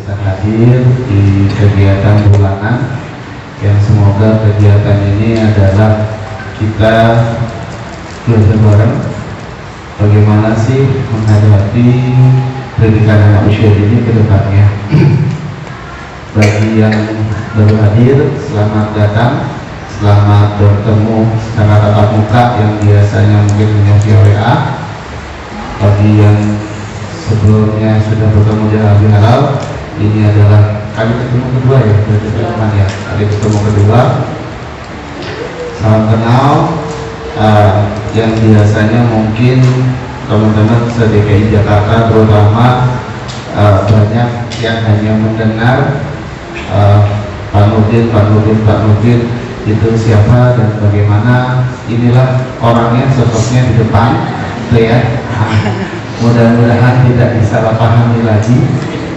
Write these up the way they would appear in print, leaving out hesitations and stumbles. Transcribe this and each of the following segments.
bisa hadir di kegiatan bulanan yang semoga kegiatan ini adalah kita belajar bareng bagaimana sih menghadapi pendidikan anak usia ini ke depannya. Bagi yang baru hadir, selamat datang, selamat bertemu secara tatap muka yang biasanya mungkin hanya via WA. Bagi yang sebelumnya sudah bertemu di halal, ini adalah kali ketemu kedua ya, teman ya, kali ketemu kedua. Salam kenal. Yang biasanya mungkin teman-teman se-DKI Jakarta terutama banyak yang hanya mendengar Pak Nurdin itu siapa dan bagaimana. Inilah orangnya, sosoknya di depan gitu ya. Mudah-mudahan tidak disalahpahami lagi,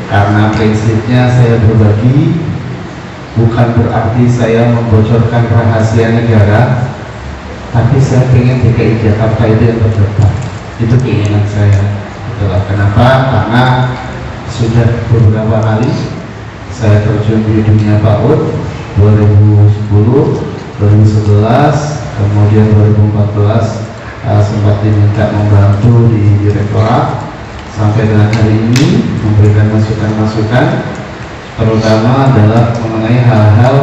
karena prinsipnya saya berbagi bukan berarti saya membocorkan rahasia negara, tapi saya ingin DKI Jakarta itu yang terdepan. Itu keinginan saya. Itulah kenapa, karena sudah beberapa kali saya terjun di dunia PAUD, 2010, 2011, kemudian 2014 sempat diminta membantu di direktorat, sampai dengan hari ini memberikan masukan-masukan, terutama adalah mengenai hal-hal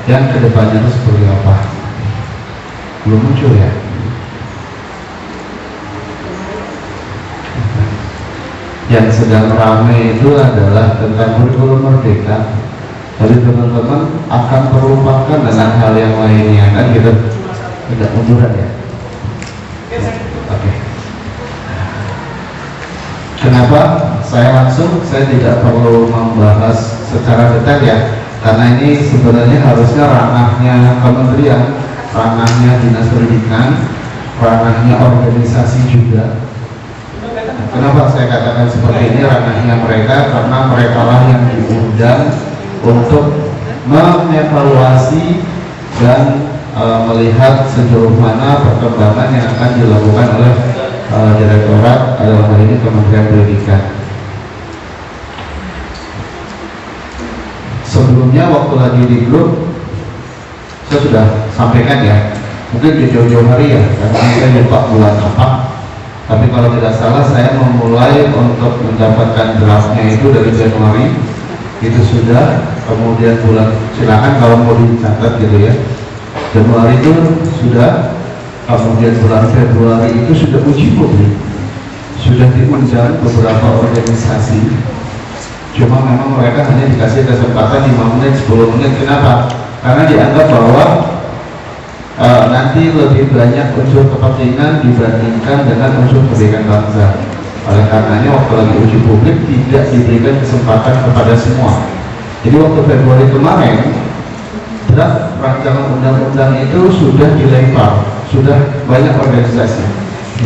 yang kedepannya itu seperti apa. Belum muncul ya? Yang sedang ramai itu adalah tentang kurikulum merdeka. Tapi teman-teman akan terlupakan dengan hal yang lainnya, kan gitu. Tidak munduran ya? Oke. Kenapa saya tidak perlu membahas secara detail ya, karena ini sebenarnya harusnya ranahnya kementerian, ranahnya dinas pendidikan, ranahnya organisasi juga. Kenapa saya katakan seperti ini ranahnya mereka? Karena mereka lah yang diundang untuk mengevaluasi dan melihat sejauh mana perkembangan yang akan dilakukan oleh direktorat, dalam hal ini Kementerian Pendidikan. Sebelumnya waktu lagi di grup saya sudah sampaikan ya, mungkin di jauh-jauh hari ya, karena saya lupa bulan apa, tapi kalau tidak salah saya memulai untuk mendapatkan draftnya itu dari Januari, itu sudah. Kemudian bulan, silakan kalau mau dicatat gitu ya, Januari itu sudah, kemudian bulan Februari itu sudah uji publik, sudah diundang beberapa organisasi. Cuma memang mereka hanya dikasih kesempatan 5 menit, 10 menit. Kenapa? Karena dianggap bahwa nanti lebih banyak unsur kepentingan dibandingkan dengan unsur pendidikan bangsa. Oleh karenanya waktu lagi uji publik tidak diberikan kesempatan kepada semua. Jadi waktu Februari kemarin draft rancangan undang-undang itu sudah dilempar, sudah banyak organisasi,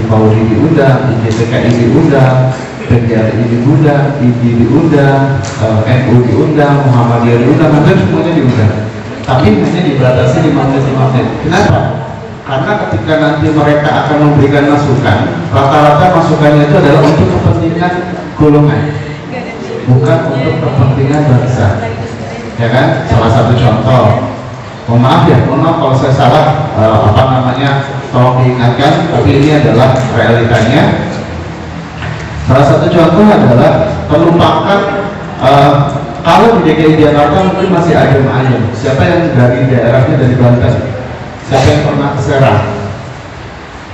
IPAUDI diundang, IJTKI diundang, PGRI diundang, IDI diundang, NU diundang, Muhammadiyah diundang, hampir semuanya diundang. Tapi hanya dibatasi 5 menit. Kenapa? Karena ketika nanti mereka akan memberikan masukan, rata-rata masukannya itu adalah untuk kepentingan golongan, bukan untuk kepentingan bangsa. Ya kan? Salah satu contoh, mohon maaf kalau saya salah, tolong diingatkan, tapi ini adalah realitanya. Salah satu contoh adalah pelumpakan, kalau di DKI Jakarta mungkin masih ayam. Siapa yang dari daerahnya dari Banten? Siapa yang pernah ke Serang?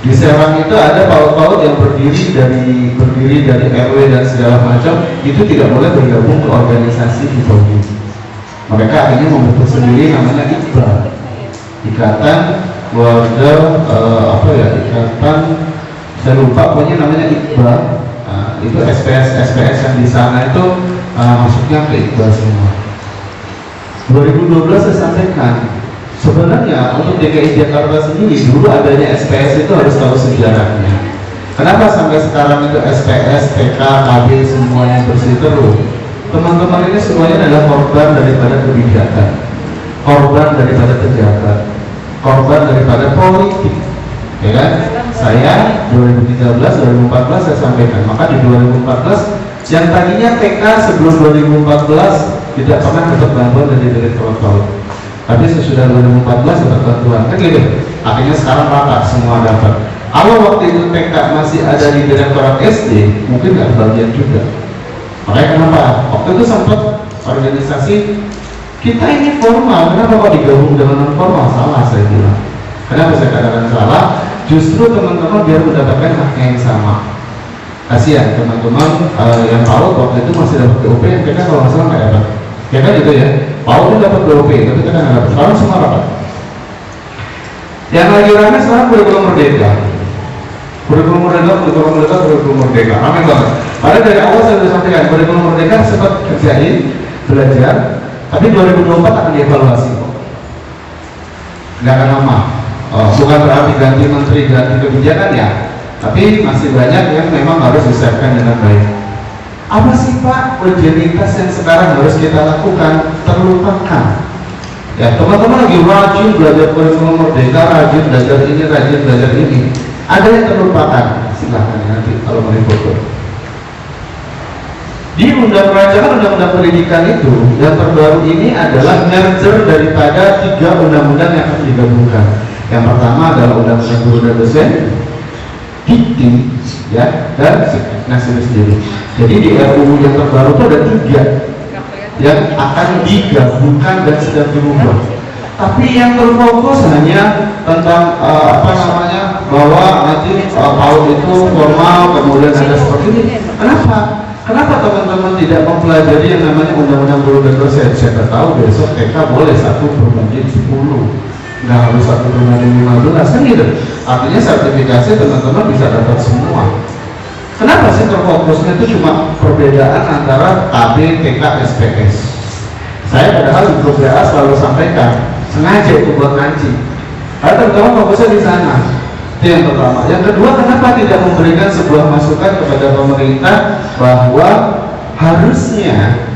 Di Serang itu ada PAUD yang berdiri dari RW dan segala macam, itu tidak boleh bergabung ke organisasi di PAUD. Mereka akhirnya membentuk sendiri, namanya IKBA, Ikatan Keluarga Ikatan, saya lupa, pokoknya namanya IKBA. Itu SPS yang di sana itu masuknya ke IKBA semua. 2012 saya sampaikan, sebenarnya untuk DKI Jakarta sendiri dulu adanya SPS itu harus tahu sejarahnya. Kenapa sampai sekarang itu SPS, TK, KB semuanya bersih terus? Teman-teman ini semuanya adalah korban daripada kebijakan, korban daripada pejabat, korban daripada politik, ya kan? Saya 2013, 2014 saya sampaikan, maka di 2014 Yang tadinya TK sebelum 2014 tidak pernah dapat bantuan dari Direktorat PAUD, tapi sesudah 2014 dapat bantuan, kan gitu. Akhirnya sekarang rata semua dapat. Kalau waktu itu TK masih ada di Direktorat SD, mungkin nggak kebagian juga. Makanya kenapa? Waktu itu sempat organisasi kita ini formal, kenapa kok digabung dengan non formal? Salah saya bilang. Kenapa saya katakan salah? Justru teman-teman biar mendapatkan haknya yang sama. Kasihan teman-teman yang PAUD waktu itu masih dapat BOP, yang TK kalau nggak salah nggak dapat. Ya kan gitu ya. PAUD itu dapat BOP, tapi TK nggak dapat. Sekarang semua dapat. Yang lagi ramai sekarang kurikulum merdeka. Kurikulum merdeka, ramai banget. Padahal dari awal saya sudah sampaikan kurikulum merdeka sempat kerjain, belajar, tapi 2024 akan dievaluasi kok. Nggak akan lama. Bukan berarti ganti menteri, ganti kebijakan ya, tapi masih banyak yang memang harus disiapkan dengan baik. Apa sih Pak urgenitas yang sekarang harus kita lakukan? Terlupakan. Ya teman-teman lagi rajin belajar kurikulum merdeka, rajin belajar ini, rajin belajar ini. Ada yang terlupakan, silahkan nanti kalau mau foto. Di rancangan undang-undang pendidikan itu yang terbaru ini adalah merger daripada 3 undang-undang yang akan digabungkan. Yang pertama adalah undang-undang guru dan dosen, Dikti, ya, dan Seknas sendiri. Jadi di RUU yang terbaru itu ada 3 yang akan digabungkan dan sedang diubah. Tapi yang terfokus hanya tentang bahwa nanti PAUD itu formal, kemudian ada seperti ini. Kenapa teman-teman tidak mempelajari yang namanya undang-undang guru dan dosen? Siapa tahu besok TK boleh 1 berbanding 10, nggak harus 1 berbanding 15 kan gitu. Artinya sertifikasi teman-teman bisa dapat semua. Kenapa sih terfokusnya itu cuma perbedaan antara KB, TK, SPS? Saya padahal di grup WA selalu sampaikan, sengaja itu buat ngaji. Karena terutama fokusnya di sana. Itu yang pertama. Yang kedua, kenapa tidak memberikan sebuah masukan kepada pemerintah bahwa harusnya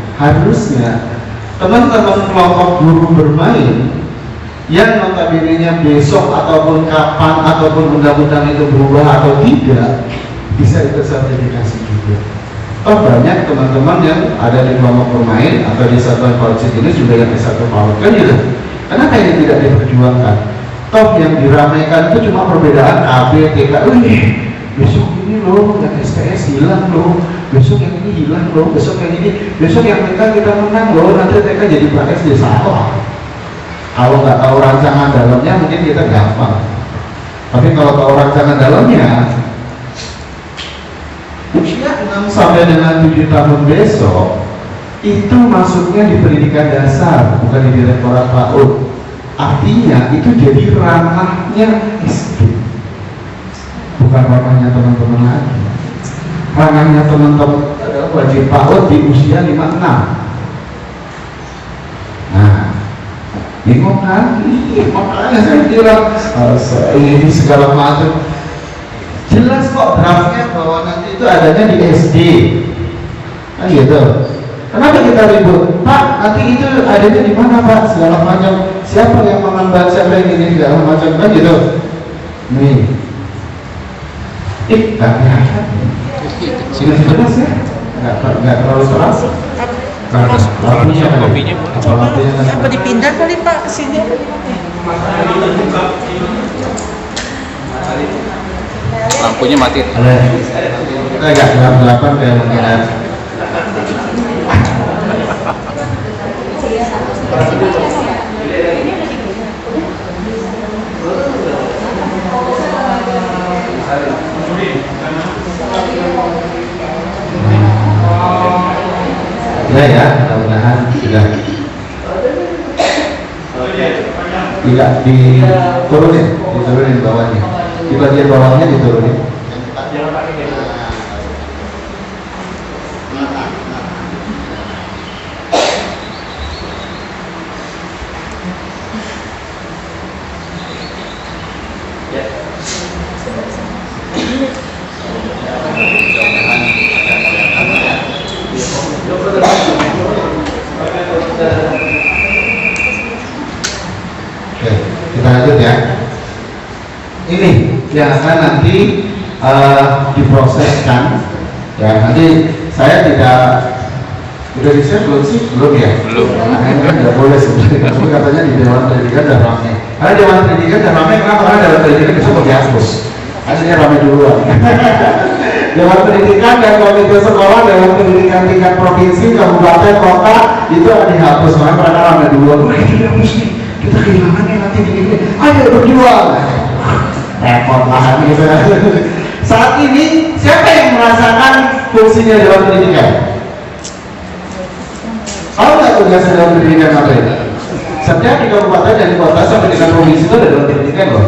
teman-teman kelompok guru bermain yang notabene-nya besok ataupun kapan ataupun undang-undang itu berubah atau tidak bisa ikut sertifikasi juga. Oh banyak teman-teman yang ada di kelompok bermain atau di satuan PAUD ini juga yang S1 PAUD kan gitu. Kenapa ini tidak diperjuangkan? Toh yang diramaikan itu cuma perbedaan KB, TK. Besok ini loh yang SPS hilang loh, besok yang ini hilang loh, besok yang ini, besok yang TK kita menang loh, nanti TK jadi Pak SD. Salah. Kalau nggak tahu rancangan dalamnya mungkin kita gampang. Tapi kalau tahu rancangan dalamnya, usia 6 sampai dengan 7 tahun besok itu masuknya di pendidikan dasar, bukan di Direktorat PAUD. Artinya itu jadi ranahnya SD, bukan ranahnya teman-teman lagi. Ranahnya teman-teman adalah wajib PAUD di usia 56. Nah, bingung kan? Makanya saya bilang ini segala macam. Jelas kok draftnya bahwa nanti itu adanya di SD, kan gitu. Kenapa kita ribut? Pak, nanti itu adanya di mana Pak? Segala macam. Siapa yang mengemban, siapa yang ini segala macam, kan gitu. Nih, karena sudah jelas ya, nggak terlalu keras. Lampunya kopinya, apa dipindah kali Pak ke sini? Lampunya mati. Kita agak gelap-gelapan kayak mungkin. Ya, mudah-mudahan sudah tidak diturunin bawahnya, di bagian bawahnya diturunin. Oke, kita lanjut ya. Ini yang akan nanti diproseskan ya, nanti saya tidak udah di-share belum sih? Belum ya? Belum. Nah, ini kan nggak boleh sebenarnya, tapi katanya di Dewan Pendidikan dan rame. Karena Dewan Pendidikan dan rame, kenapa? Karena Dewan Pendidikan besok mau dihapus. Aslinya rame duluan. Dewan Pendidikan dan Komite Sekolah, Dewan Pendidikan tingkat provinsi, kabupaten, kota itu akan dihapus. Makanya mereka rame duluan. Wah, itu dihapus nih. Kita kehilangan nih nanti gini. Ayo berjuang. Repot lah gitu. Saat ini siapa yang merasakan fungsinya Dewan Pendidikan? Tahu nggak tugasnya Dewan Pendidikan apa ya? Setiap di kabupaten dan di kota sampai dengan provinsi itu ada Dewan Pendidikan loh.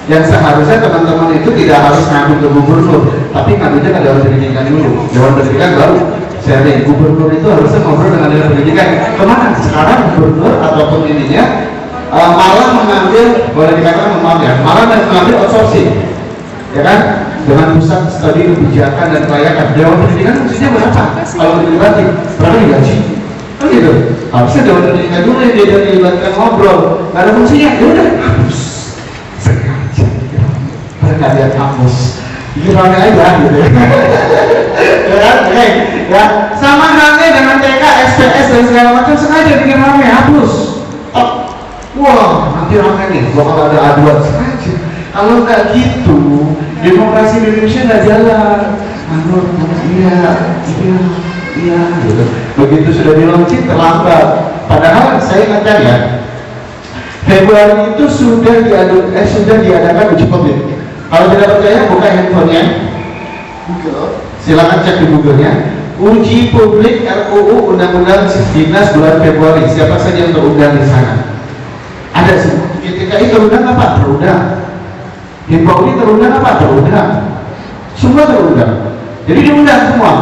Yang seharusnya teman-teman itu tidak harus ngadu ke gubernur, tapi ngadunya ke Dewan Pendidikan dulu. Dewan Pendidikan baru sharing. Gubernur itu harusnya ngobrol dengan Dewan Pendidikan. Kemana? Sekarang gubernur ataupun ininya malah mengambil, boleh dikatakan malah mengambil outsourcing, ya kan? Dengan pusat studi kebijakan dan kelayakan. Dewan Pendidikan fungsinya berapa? Kalau dilibatkan, berapa digaji? Kan gitu. Harusnya Dewan Pendidikan dulu yang dia dilibatkan ngobrol. Gak ada fungsinya, ya udah hapus. Sengaja, mereka lihat hapus. Bikin rame aja gitu. Ya kan? Oke. Ya, sama halnya dengan TK, SPS dan segala macam, sengaja bikin rame, hapus. Oh. Wah, nanti rame nih, bakal ada aduan sengaja. Kalau nggak gitu, demokrasi di Indonesia nggak jalan. Iya, gitu. Begitu sudah di-launching terlambat. Padahal saya ingatkan ya, Februari itu sudah diadakan uji publik. Kalau tidak percaya, buka handphonenya, Google. Silakan cek di Google-nya. Uji publik RUU Undang-Undang Dinas bulan Februari. Siapa saja yang terundang di sana? Ada semua. Ketika itu terundang apa? Terundang. Himpauli terundang apa? Terundang. Semua terundang. Jadi diundang semua.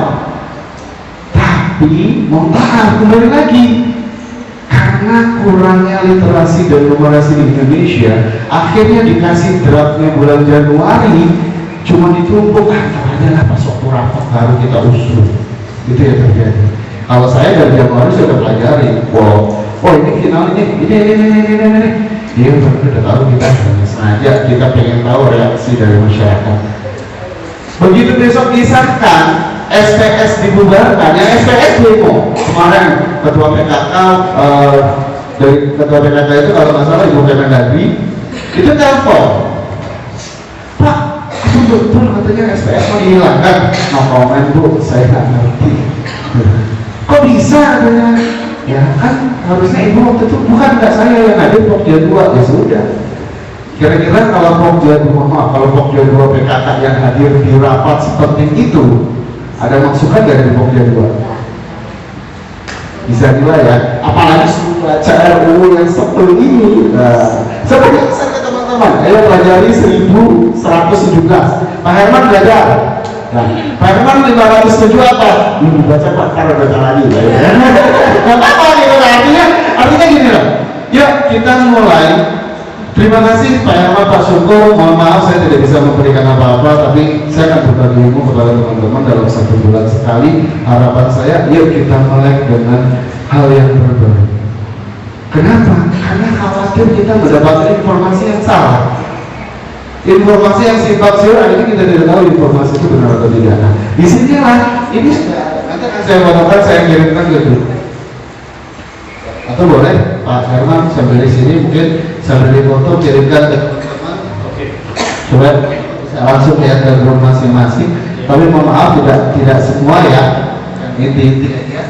Tapi mohon maaf, kembali lagi, karena kurangnya literasi dan numerasi di Indonesia, akhirnya dikasih draftnya bulan Januari, cuma ditumpuk aja lah pasok rapat baru kita usul. Itu yang terjadi. Kalau saya dari Januari sudah pelajari, oh ini final ini. Dia udah tahu kita sengaja kita pengen tahu reaksi dari masyarakat. Begitu besok disahkan, SPS dibubarkan, yang SPS demo kemarin ketua PKK dari ketua PKK itu kalau nggak salah Ibu Kemendagri itu telepon, Pak, itu betul katanya SPS mau dihilangkan. No comment Bu, saya nggak ngerti. Kok bisa katanya? Ya kan harusnya Ibu waktu itu bukan nggak saya yang hadir Pokja 2, ya sudah. Kira-kira kalau Pokja 2, kalau Pokja 2 PKK yang hadir di rapat sepenting itu ada masukan dari Pokja 2? Bisa juga ya, apalagi suruh baca RUU yang seperti ini. Seperti pesan ke teman-teman, ayo pelajari 1117. Pak Herman belajar. Nah, Pak Herman 507 apa? Ini dibaca Pak, karena baca lagi. Gak apa-apa gitu, artinya gini loh. Yuk kita mulai. Terima kasih Pak Herman, Pak Syukur. Mohon maaf saya tidak bisa memberikan apa-apa, tapi saya akan berbagi ilmu kepada teman-teman dalam 1 bulan sekali. Harapan saya, yuk kita melek dengan hal yang berbeda. Kenapa? Karena khawatir kita mendapatkan informasi yang salah. Informasi yang sifat siur, akhirnya kita tidak tahu informasi itu benar atau tidak. Nah, disinilah ini sudah ada. Nanti akan saya bawakan, saya kirimkan gitu. Atau boleh Pak Herman sambil di sini mungkin sambil dipoto kirimkan ke teman-teman. Oke. Coba langsung lihat ke grup masing-masing. Tapi mohon maaf tidak semua ya. Inti-inti aja.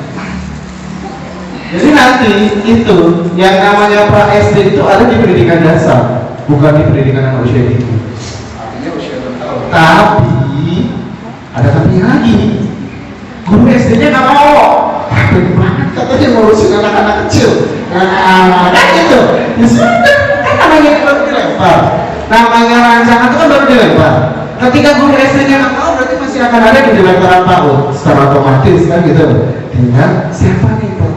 Jadi nanti itu yang namanya pra SD itu ada di pendidikan dasar, bukan di pendidikan anak usia dini. Artinya usia 6 tahun. Tapi ada tapi lagi. Guru SD-nya nggak mau. Katanya ngurusin anak-anak kecil. Nah, kan gitu. Ya sudah, kan namanya baru dilempar. Namanya rancangan itu kan baru dilempar. Ketika guru SD-nya nggak mau, berarti masih akan ada di lemparan tahun secara otomatis kan gitu. Tinggal siapa nih Pak?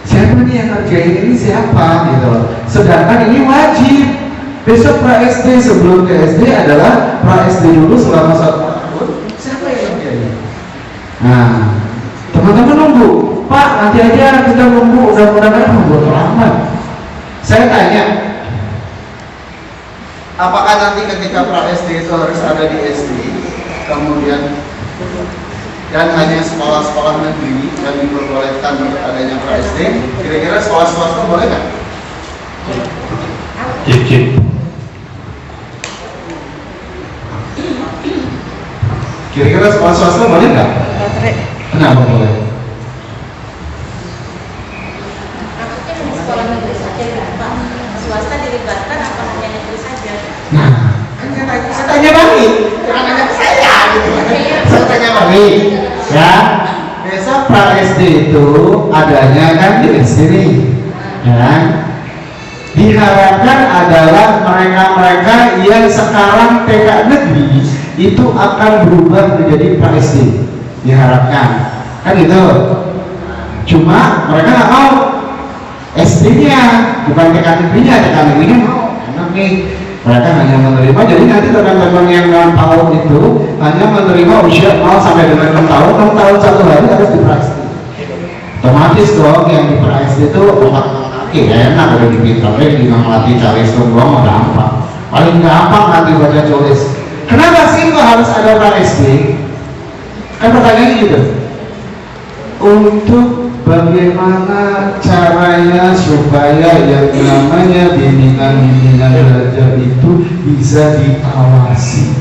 Siapa nih yang ngerjain ini siapa gitu. Sedangkan ini wajib. Besok pra SD sebelum ke SD adalah pra SD dulu selama 1 tahun. Siapa yang ngerjain? Nah, teman-teman nunggu, Pak nanti aja kita nunggu undang-undangnya membuat terlambat. Saya tanya, apakah nanti ketika pra SD itu harus ada di SD, kemudian dan hanya sekolah-sekolah negeri yang diperbolehkan untuk adanya pra SD, kira-kira sekolah swasta boleh nggak? Cip. Kira-kira sekolah swasta boleh nggak? Kenapa boleh? Sekolah negeri saja kan Pak, swasta dilibatkan apa hanya negeri saja? Nah, kan saya tanya balik, jangan nanya ke saya gitu. Saya tanya balik, ya. Besok pra SD itu adanya kan di SD nih, ya. Diharapkan adalah mereka-mereka yang sekarang TK negeri itu akan berubah menjadi pra SD, diharapkan, kan gitu. Cuma mereka nggak mau SD-nya, bukan TK negerinya. TK negerinya mau, enak nih, mereka hanya menerima. Jadi nanti teman-teman yang non PAUD itu hanya menerima usia 0 sampai dengan 6 tahun. 6 tahun 1 hari harus di pra SD. Otomatis dong yang di pra SD itu oke, enak udah dipintarin, dimamati cari semua gampang. Paling gampang nanti baca tulis. Kenapa sih kok harus ada pra SD? Kan pertanyaannya gitu. Untuk bagaimana caranya supaya yang namanya bimbingan belajar itu bisa diawasi,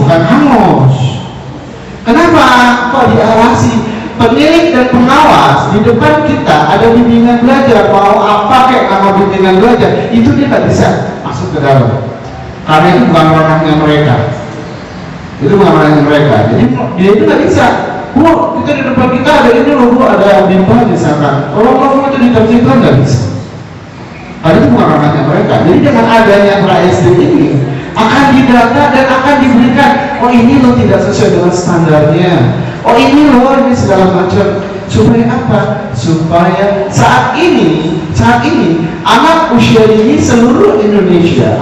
bukan hangus. Kenapa kok diawasi? Pemilik dan pengawas di depan kita ada bimbingan belajar, mau apa kayak nama bimbingan belajar itu dia nggak bisa masuk ke dalam, karena itu bukan ranahnya mereka. Jadi dia itu nggak bisa. Bu, kita di depan kita ada ini loh, Bu, ada bimbel misalkan. Kalau mau itu diterjemahkan nggak bisa. Karena itu bukan ranahnya mereka. Jadi dengan adanya pra SD ini akan didata dan akan diberikan. Oh ini loh tidak sesuai dengan standarnya. Oh ini loh ini segala macam. Supaya apa? Supaya saat ini anak usia dini seluruh Indonesia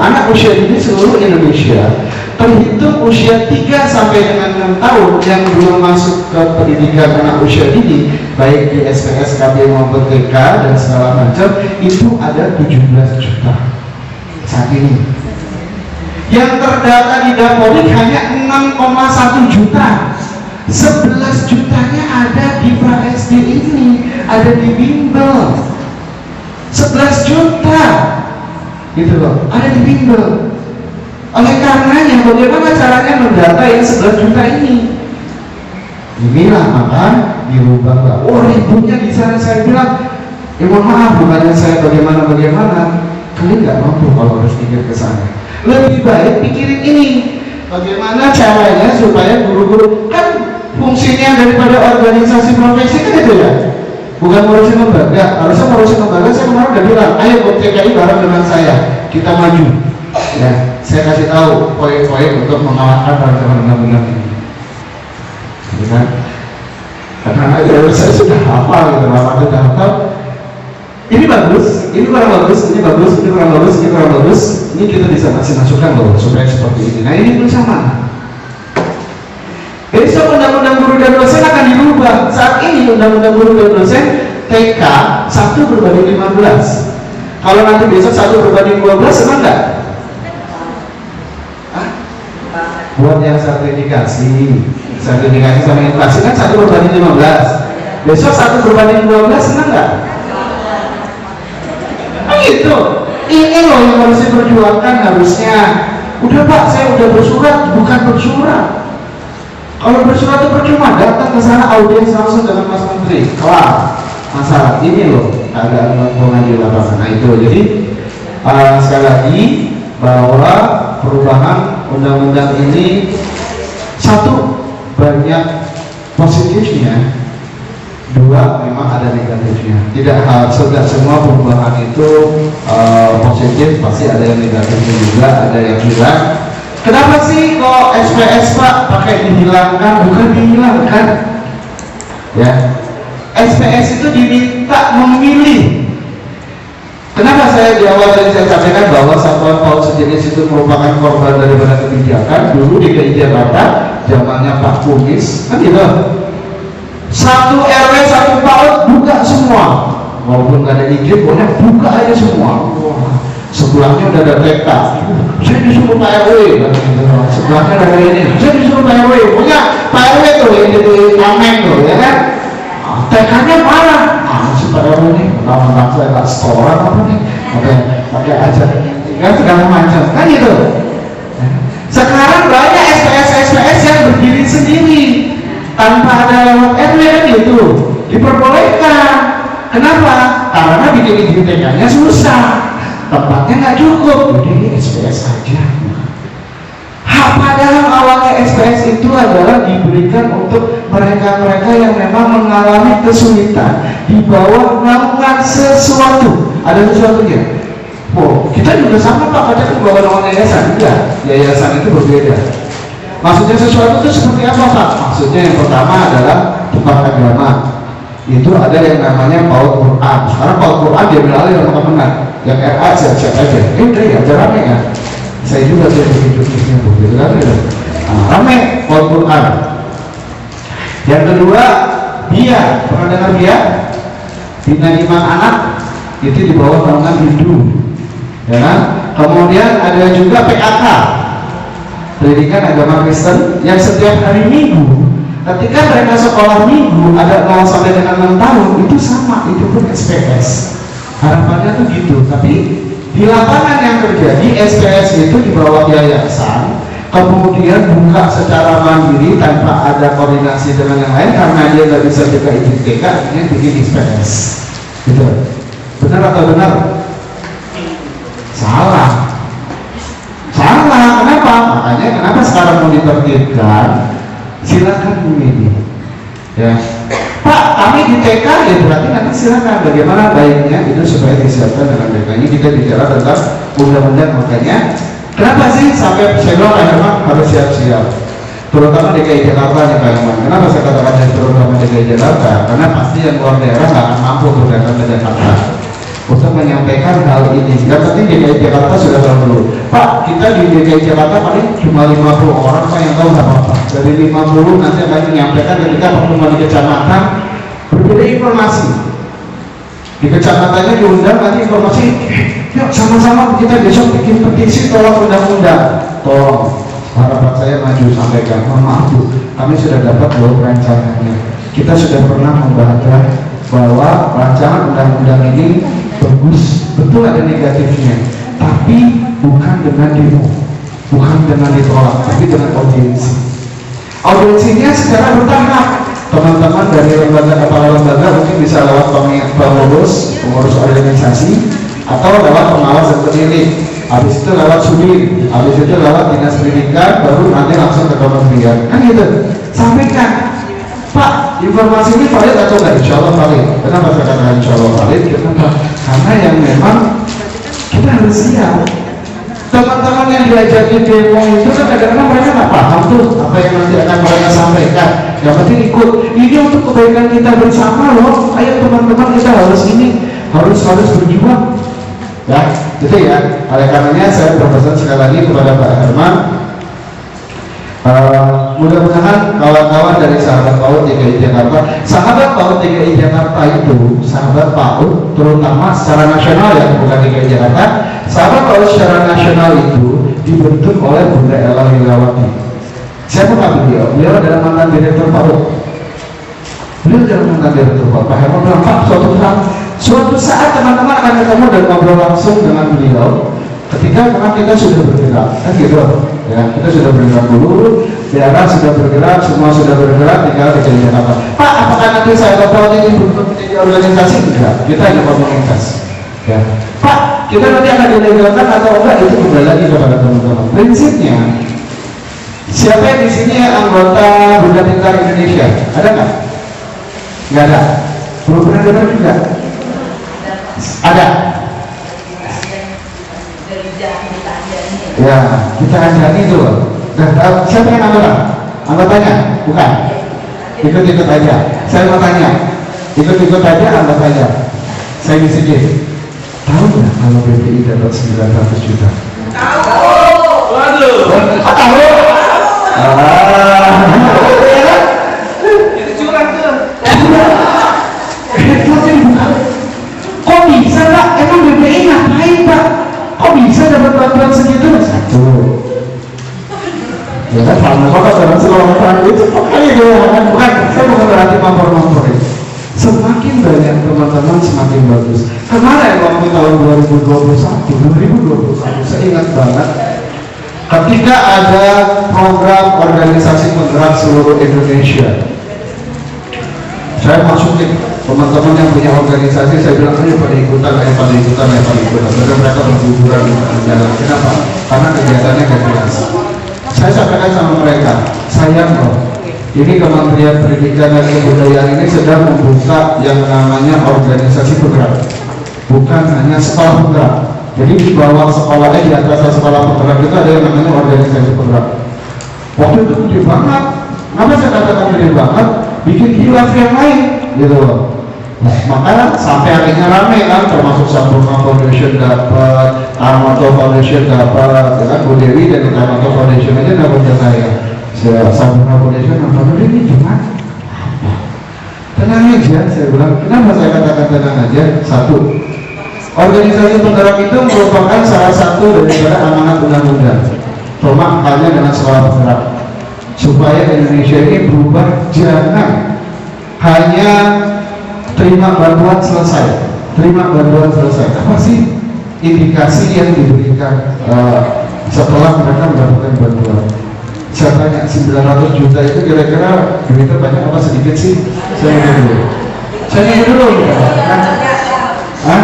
terhitung usia 3 sampai dengan 6 tahun yang belum masuk ke pendidikan anak usia dini, baik di SPS, KB maupun TK dan segala macam, itu ada 17 juta saat ini. Yang terdata di Dapodik hanya 6,1 juta. 11 jutanya ada di pra SD ini, ada di bimbel. 11 juta gitu loh, ada di bimbel. Oleh karenanya bagaimana caranya mendata yang 11 juta ini? Inilah maka dirubah. Oh ributnya di sana. Saya bilang, mohon maaf, bukannya saya bagaimana, kalian nggak mampu kalau harus pikir ke sana. Lebih baik pikirin ini, bagaimana caranya supaya guru-guru, kan fungsinya daripada organisasi profesi kan itu ya, bukan ngurusin lembaga. Harusnya ngurusin lembaga. Saya kemarin udah bilang, ayo buat TKI bareng dengan saya, kita maju. Ya, saya kasih tahu poin-poin untuk mengalahkan rancangan undang-undang ini. Gitu kan? Karena saya sudah hafal gitu, sudah hafal. Ini bagus, ini kurang bagus, ini bagus, ini kurang bagus, ini kurang bagus. Ini kita bisa masukkan loh supaya seperti ini. Nah ini pun sama. Besok undang-undang guru dan dosen akan dirubah. Saat ini undang-undang guru dan dosen TK 1/15. Kalau nanti besok 1/12 senang nggak? Buat yang sertifikasi sama inflasi kan 1/15. Besok 1/12 senang nggak? Gitu. Ini loh yang harus diperjuangkan harusnya. Udah Pak, saya udah bersurat, bukan bersurat. Kalau bersurat itu percuma, datang ke sana audiens langsung dengan Mas Menteri. Kelar masalah ini loh, keadaan lingkungan di lapangan. Nah itu jadi sekali lagi bahwa perubahan undang-undang ini satu banyak positifnya, dua memang ada negatifnya. Tidak semua perubahan itu positif, pasti ada yang negatifnya juga, ada yang hilang. Kenapa sih kok SPS Pak pakai dihilangkan? Bukan dihilangkan ya, SPS itu diminta memilih. Kenapa saya di awal tadi saya sampaikan bahwa satuan PAUD sejenis itu merupakan korban daripada kebijakan dulu di DKI Jakarta zamannya Pak Kumis kan gitu. 1 RW 1 PAUD buka semua, walaupun nggak ada izin, boleh buka aja semua. Wah, sebelahnya udah ada TK, saya disuruh Pak RW, sebelahnya ada ini, saya disuruh Pak RW, punya Pak RW tuh yang di Amen tuh, ya kan? TK-nya mana? Si Pak RW ini, nama saya nggak setoran apa nih, pakai aja, kan segala macam, kan gitu. Sekarang banyak SPS yang berdiri sendiri tanpa ada lewat RW kan gitu, diperbolehkan. Kenapa? Karena bikin TK-nya susah, tempatnya nggak cukup, jadi SPS aja. Padahal awalnya SPS itu adalah diberikan untuk mereka-mereka yang memang mengalami kesulitan di bawah naungan sesuatu. Ada sesuatunya. Oh, kita juga sama Pak, kadang di bawah naungan yayasan. Enggak, yayasan itu berbeda. Maksudnya sesuatu itu seperti apa Pak? Maksudnya yang pertama adalah tempat agama. Itu ada yang namanya PAUD Quran. Sekarang PAUD Quran dia beralih sama teman-teman. Yang RA siap-siap aja. Udah ya, aja rame ya. Saya juga saya bikin jurnalnya begitu kan ya. Rame PAUD Quran. Yang kedua, dia pernah dengar dia? Bina Iman Anak itu di bawah naungan Hindu. Ya kan? Kemudian ada juga PAK, Pendidikan Agama Kristen, yang setiap hari Minggu ketika mereka sekolah minggu ada 0 sampai dengan 6 tahun itu sama, itu pun SPS. Harapannya tuh gitu. Tapi di lapangan yang terjadi SPS itu di bawah yayasan, kemudian buka secara mandiri tanpa ada koordinasi dengan yang lain karena dia nggak bisa juga izin TK, ini bikin SPS. Gitu. Benar atau benar? Salah. Kenapa? Makanya kenapa sekarang mau ditertibkan? Silakan memilih. Ya, Pak, kami di TK ya berarti nanti silakan bagaimana baiknya itu supaya disiapkan dengan baik. Kita bicara tentang undang-undang, makanya kenapa sih sampai saya bilang memang harus siap-siap, terutama DKI Jakarta nih Pak Iman. Kenapa saya katakan terutama DKI Jakarta? Karena pasti yang luar daerah nggak akan mampu untuk datang ke Jakarta untuk menyampaikan hal ini. Yang penting DKI Jakarta sudah tahu dulu. Pak, kita di DKI Jakarta paling cuma 50 orang Pak yang tahu nggak apa-apa. Dari 50 nanti akan menyampaikan ketika pertemuan di kecamatan berbeda informasi. Di kecamatannya diundang nanti informasi, yuk sama-sama kita besok bikin petisi tolak undang-undang. Tolong, harapan saya maju sampaikan. Mohon maaf Bu, kami sudah dapat belum rancangannya. Kita sudah pernah membahas bahwa rancangan undang-undang ini bagus, betul ada negatifnya, tapi bukan dengan demo, bukan dengan ditolak, tapi dengan audiensi. Audiensinya secara bertahap. Teman-teman dari lembaga kepala lembaga mungkin bisa lewat pengurus organisasi, atau lewat pengawas dan penilai. Habis itu lewat sudin, habis itu lewat dinas pendidikan, baru nanti langsung ke kementerian. Kan gitu. Sampaikan, Pak, informasi ini valid atau enggak? Insya Allah valid. Kenapa saya katakan insya Allah valid? Kenapa? Karena yang memang kita harus siap. Teman-teman yang diajakin demo itu kan kadang-kadang mereka nggak paham tuh apa yang nanti akan mereka sampaikan. Yang penting ikut. Ini untuk kebaikan kita bersama loh. Ayo teman-teman, kita harus ini, harus berjuang. Ya, gitu ya. Oleh karenanya saya berpesan sekali lagi kepada Pak Herman. Mudah-mudahan kawan-kawan dari sahabat PAUD DKI Jakarta, sahabat PAUD DKI Jakarta itu sahabat PAUD terutama secara nasional ya, bukan DKI Jakarta. Sahabat PAUD secara nasional itu dibentuk oleh Bunda Ella Lilawati. Siapa beliau? Beliau adalah mantan direktur PAUD. Beliau adalah mantan direktur PAUD. Pak Herman bilang, Pak, suatu saat teman-teman akan ketemu dan ngobrol langsung dengan beliau. Ketika memang kita sudah bergerak, kan gitu ya, kita sudah bergerak dulu, daerah sudah bergerak, semua sudah bergerak, tinggal DKI Jakarta. Pak, apakah nanti saya PAUD ini berbentuk menjadi organisasi? Enggak, kita hanya komunitas. Ya, Pak, kita nanti akan dilegalkan atau enggak itu kembali lagi kepada teman-teman. Prinsipnya, siapa yang di sini anggota Bunda Pintar Indonesia? Ada nggak? Nggak ada. Belum pernah dengar juga? Ada. Ya, kita ajani itu loh. Nah, siapa yang anggotanya? Bukan. Ikut-ikut aja. Saya mau tanya. Ikut-ikut aja, anggap aja. Saya bisikin. Tahu nggak kalau BPI dapat 900 juta? Tahu. Waduh. Tahu. Itu curang tuh. Kok bisa Pak? Emang BPI ngapain Pak? Kok Ya kan, Bapak dalam selama itu pokoknya bukan, saya bukan berarti mampor itu. Semakin banyak teman-teman semakin bagus. Kemarin waktu tahun 2021 saya ingat banget ketika ada program organisasi penggerak seluruh Indonesia. Saya masukin teman-teman yang punya organisasi, saya bilang ayo pada ikutan. Karena mereka berguguran di jalan. Kenapa? Karena kegiatannya gak jelas. Saya sampaikan sama mereka, sayang loh, ini Kementerian Pendidikan dan Kebudayaan ini sedang membuka yang namanya organisasi penggerak, bukan hanya sekolah penggerak. Jadi di bawah sekolahnya, di atas sekolah penggerak itu ada yang namanya organisasi penggerak. Waktu itu gede banget. Kenapa saya katakan gede banget? Bikin hilaf yang lain, gitu loh. Nah, maka sampai akhirnya rame kan, termasuk Sampurna Foundation dapat, Armato Foundation dapat, ya kan, Bu Dewi dari Armato Foundation aja dapat ke saya. Sampurna Foundation dapat, ini cuma tenang aja, saya bilang. Kenapa saya katakan tenang aja? Satu, organisasi penggerak itu merupakan salah satu daripada amanat undang-undang. Cuma hanya dengan sekolah penggerak supaya Indonesia ini berubah, jangan hanya terima bantuan selesai. Apa sih indikasi yang diberikan setelah mereka mendapatkan bantuan? Saya tanya, 900 juta itu kira-kira duitnya banyak apa sedikit sih? Saya ingin dulu ya. Hah?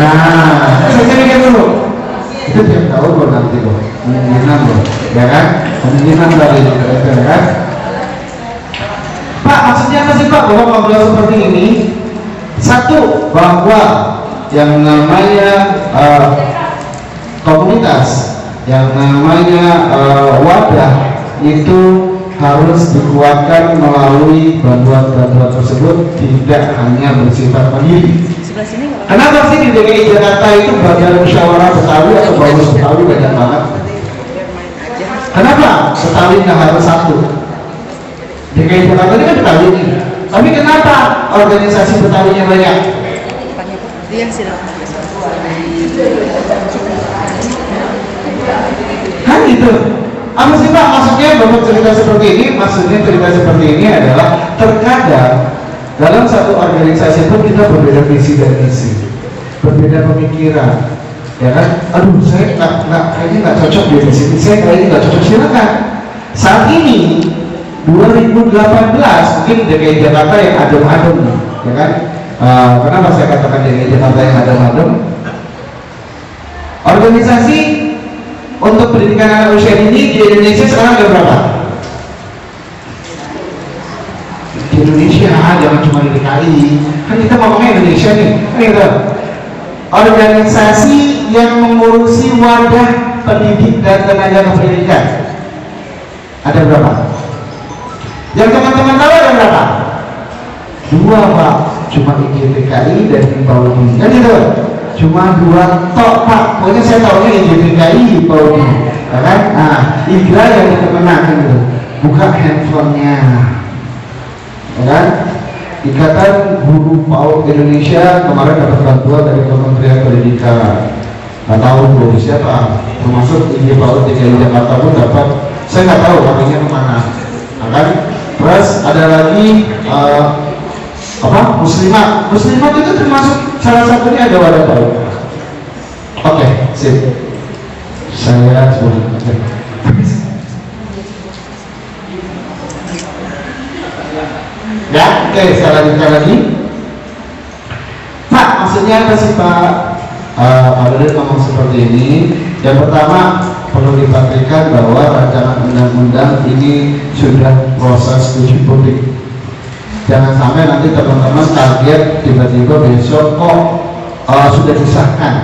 Nah, saya ingin dulu. Itu tiap tahun loh nanti loh, kemungkinan loh, ya kan? Kemungkinan dari ya kan? Pak, maksudnya apa sih Pak bahwa ngobrol seperti ini? Satu, bahwa yang namanya komunitas, yang namanya wadah itu harus dikuatkan melalui bantuan-bantuan tersebut, tidak hanya bersifat mandiri. Kenapa sih di DKI Jakarta itu bagian musyawarah Betawi atau bagus Betawi banyak banget? Kenapa Betawi nggak harus satu? DKI Jakarta ini kan Betawi nih, tapi kenapa organisasi Betawinya banyak? Kan gitu. Apa sih Pak maksudnya Bapak cerita seperti ini? Maksudnya cerita seperti ini adalah terkadang dalam satu organisasi pun kita berbeda visi dan misi, berbeda pemikiran, ya kan? Aduh, saya kayaknya nggak cocok di sini, saya kayaknya nggak cocok. Silakan. Saat ini 2018 mungkin DKI Jakarta yang adem-adem, ya kan? Kenapa saya katakan DKI Jakarta yang adem-adem? Organisasi untuk pendidikan anak usia dini di Indonesia sekarang ada berapa? Di Indonesia, jangan cuma di DKI. Kan kita ngomongnya Indonesia nih, kan gitu. Organisasi yang mengurusi wadah pendidik dan tenaga pendidikan ada berapa? Yang teman-teman tahu ada berapa? 2 Pak, cuma IJTKI dan IPAUDI, kan gitu. Cuma 2 tok Pak, pokoknya saya tahunya IJTKI, IPAUDI, ya kan? Nah, IGRA yang dikenakan gitu. Buka handphonenya, ya kan? Ikatan Guru PAUD Indonesia kemarin dapat bantuan dari Kementerian Pendidikan. Nggak tahu tuh siapa, termasuk IPAUD DKI Jakarta pun dapat. Saya nggak tahu artinya kemana, ya kan? Terus ada lagi muslimat itu termasuk salah satunya ada wadah PAUD. Oke, sip. Saya ya, oke, saya lanjutkan lagi. Pak, maksudnya apa sih Pak? Pak Deden ngomong seperti ini. Yang pertama perlu dipastikan bahwa rancangan undang-undang ini sudah proses uji publik. Jangan sampai nanti teman-teman kaget tiba-tiba besok kok sudah disahkan.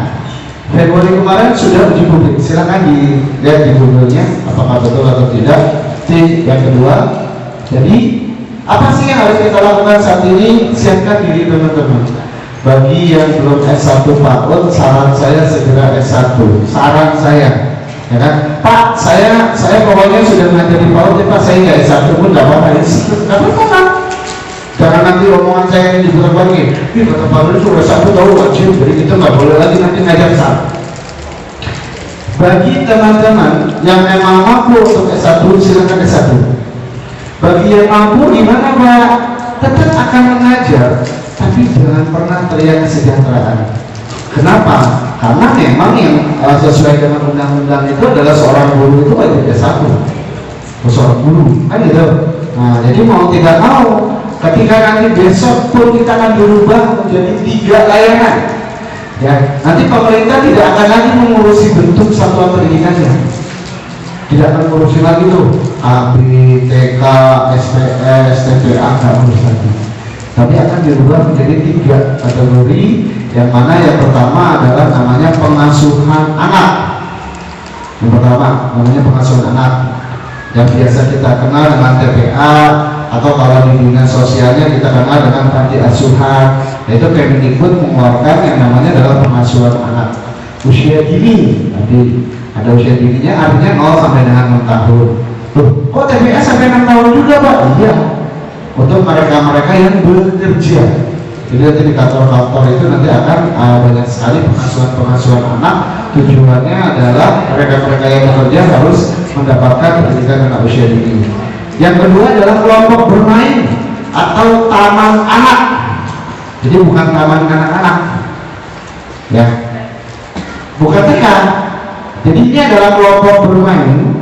Februari kemarin sudah uji publik. Silakan dilihat di Google-nya apakah betul atau tidak. Yang kedua, jadi apa sih yang harus kita lakukan saat ini? Siapkan diri teman-teman. Bagi yang belum S1 PAUD, saran saya segera S1. Saran saya, ya kan? Pak, saya pokoknya sudah mengajar di PAUD, Pak, saya nggak S1 pun nggak apa-apa. Nggak apa-apa. Jangan nanti omongan saya yang diputar balik. Ini kata Pak Deden sudah S1 tahu wajib, jadi kita nggak boleh lagi nanti ngajar salah. Bagi teman-teman yang memang mampu untuk S1, silakan S1. Bagi yang mampu gimana Pak? Tetap akan mengajar, tapi jangan pernah teriak kesejahteraan. Kenapa? Karena memang yang sesuai dengan undang-undang itu adalah seorang guru itu wajib S1. Seorang guru, kan gitu. Nah, jadi mau tidak mau, ketika nanti besok pun kita akan berubah menjadi 3 layanan. Ya, nanti pemerintah tidak akan lagi mengurusi bentuk satuan pendidikannya. Tidak akan mengurusi lagi tuh AB, TK, SPS, TPA, nggak urus lagi. Tapi akan dirubah menjadi 3 kategori, yang mana yang pertama adalah namanya pengasuhan anak. Yang pertama namanya pengasuhan anak, yang biasa kita kenal dengan TPA, atau kalau di dinas sosialnya kita kenal dengan panti asuhan. Yaitu Kemendikbud mengeluarkan yang namanya adalah pengasuhan anak usia dini. Tadi ada usia dininya, artinya 0 sampai dengan 6 tahun. Loh, kok TPA sampai 6 tahun juga Pak? Iya, untuk mereka-mereka yang bekerja. Jadi nanti di kantor-kantor itu nanti akan banyak sekali pengasuhan anak. Tujuannya adalah mereka-mereka yang bekerja harus mendapatkan pendidikan anak usia dini. Yang kedua adalah kelompok bermain atau taman anak. Jadi bukan taman anak-anak, ya, bukan TK. Jadi ini adalah kelompok bermain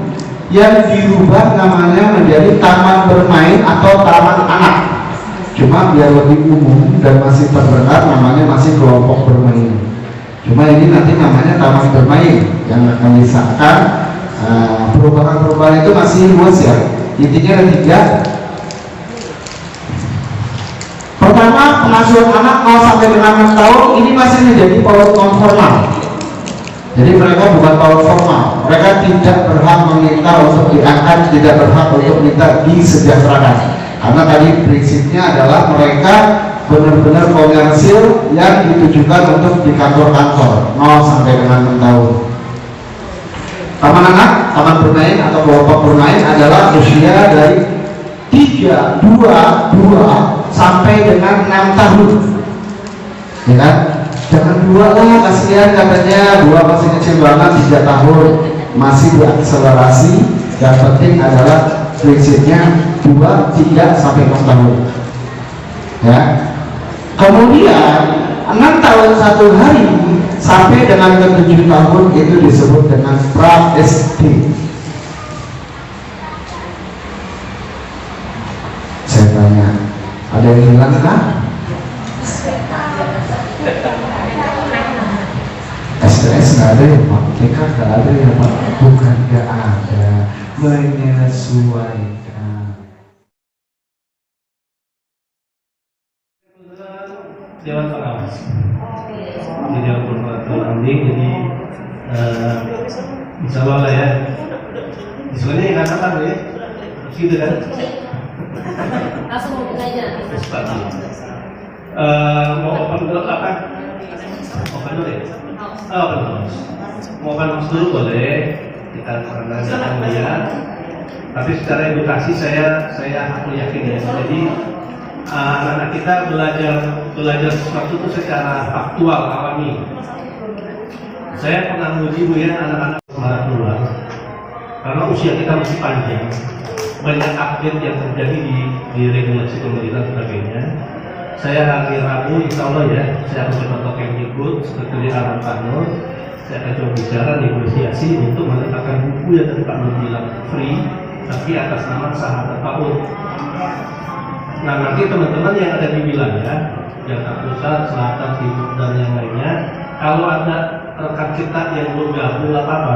yang dirubah namanya menjadi taman bermain atau taman anak. Cuma biar lebih umum dan masih terdengar, namanya masih kelompok bermain. Cuma ini nanti namanya taman bermain yang akan disahkan. Perubahan-perubahan itu masih luas ya. Intinya ada 3. Pertama, pengasuhan anak 0 sampai dengan 6 tahun ini masih menjadi PAUD non formal. Jadi mereka bukan PAUD formal. Mereka tidak berhak meminta untuk diangkat, tidak berhak untuk minta disejahterakan. Karena tadi prinsipnya adalah mereka benar-benar komersil yang ditujukan untuk di kantor-kantor 0 sampai dengan 6 tahun. Taman anak, taman bermain atau kelompok bermain adalah usia dari 2 sampai dengan 6 tahun. Ya kan? Jangan 2 lah, kasihan katanya 2 masih kecil banget, 3 tahun masih diakselerasi. Yang penting adalah prinsipnya 2, 3 sampai 6 tahun. Ya. Kemudian 6 tahun 1 hari sampai dengan ke 7 tahun itu disebut dengan pra-SD. Saya tanya, ada yang hilang kah? STS nggak ada ya Pak? TK nggak ada ya Pak? Bukan nggak ada, menyesuaikan. Dewan Pengawas. Di Dewan Pengawas jadi insya Allah lah ya. Soalnya yang katakan ya, gitu kan? Langsung ngomong aja. Mau open dulu apa? Open dulu ya? Open dulu. Mau open dulu boleh. Kita akan lihat. Tapi secara edukasi aku yakin ya. Jadi anak-anak kita belajar sesuatu itu secara faktual, alami. Saya pernah menguji Bu ya, anak-anak sekolah keluar karena usia kita masih panjang, banyak update yang terjadi di regulasi pemerintah dan sebagainya. Saya hari Rabu insya Allah ya, saya akan coba ke Kemdikbud seperti di Arab Kanur. Saya akan coba bicara negosiasi untuk menetapkan buku yang tadi Pak Nur bilang free, tapi atas nama sahabat PAUD. Nah nanti teman-teman yang ada di wilayah, Jakarta Pusat, Selatan, Timur dan yang lainnya, kalau ada rekan kita yang belum gabung apa-apa,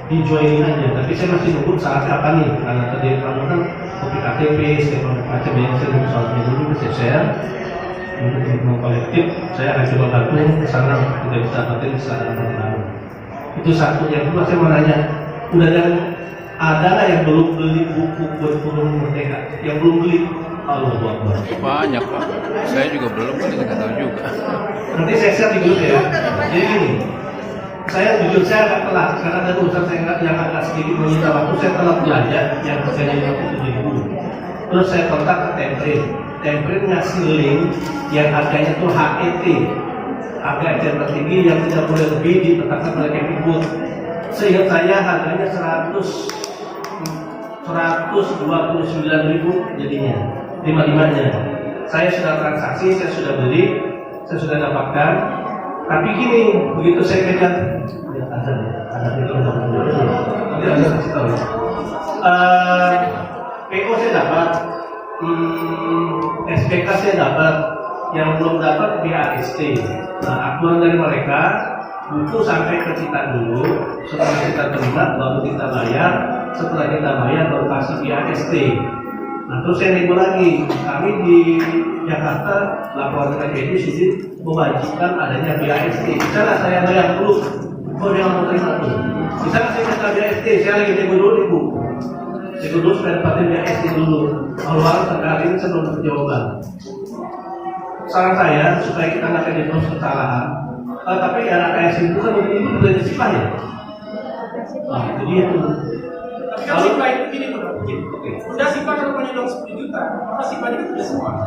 di-joinin aja. Tapi saya masih nunggu saatnya apa nih, karena tadi kamu kan kopi KTP, statement KTP yang saya nunggu soalnya dulu bisa share untuk teman-teman kolektif. Saya akan coba bantu ke sana, kita bisa dapetin kesadaran teman-teman. Itu satu. Yang kedua saya mau nanya, ada nggak yang belum beli buku kurikulum Merdeka? Yang belum beli? Allah Akbar. Banyak Pak. Saya juga belum, kan nggak tahu juga. Nanti saya share di grup ya. Jadi gini, saya jujur saya agak telat karena ada urusan saya yang agak sedikit menyita waktu. Saya telat belanja yang harganya 57.000. Terus saya kontak ke Temprin ngasih link yang harganya tuh HET, harga eceran tertinggi yang tidak boleh lebih ditetapkan oleh Kemdikbud. Seingat saya harganya 129.000 jadinya, 55-nya. Saya sudah transaksi, saya sudah beli, saya sudah dapatkan. Tapi gini, begitu saya kejar, PO saya dapat, SPK saya dapat, yang belum dapat BAST. Nah, aturan dari mereka butuh sampai ke kita dulu, setelah kita terima baru kita bayar, setelah kita bayar baru kasih BAST. Nah, terus saya nego lagi, kami di Jakarta laporan KPD sudah mewajibkan adanya BAST. Misalnya saya bayar dulu, dia mau terima tuh. Misalnya saya minta BAST, saya lagi nego dulu ibu. Nego dulu supaya dapatin BAST dulu. Awal sampai hari ini saya belum dapat jawaban. Saran saya supaya kita nggak jadi terus kesalahan. Tapi anak KS itu kan itu udah disipah ya. Nah, itu dia tuh. Tapi kan sipah itu gini bro, udah sipah kalau punya uang 10 juta, maka sipahnya itu sudah semua.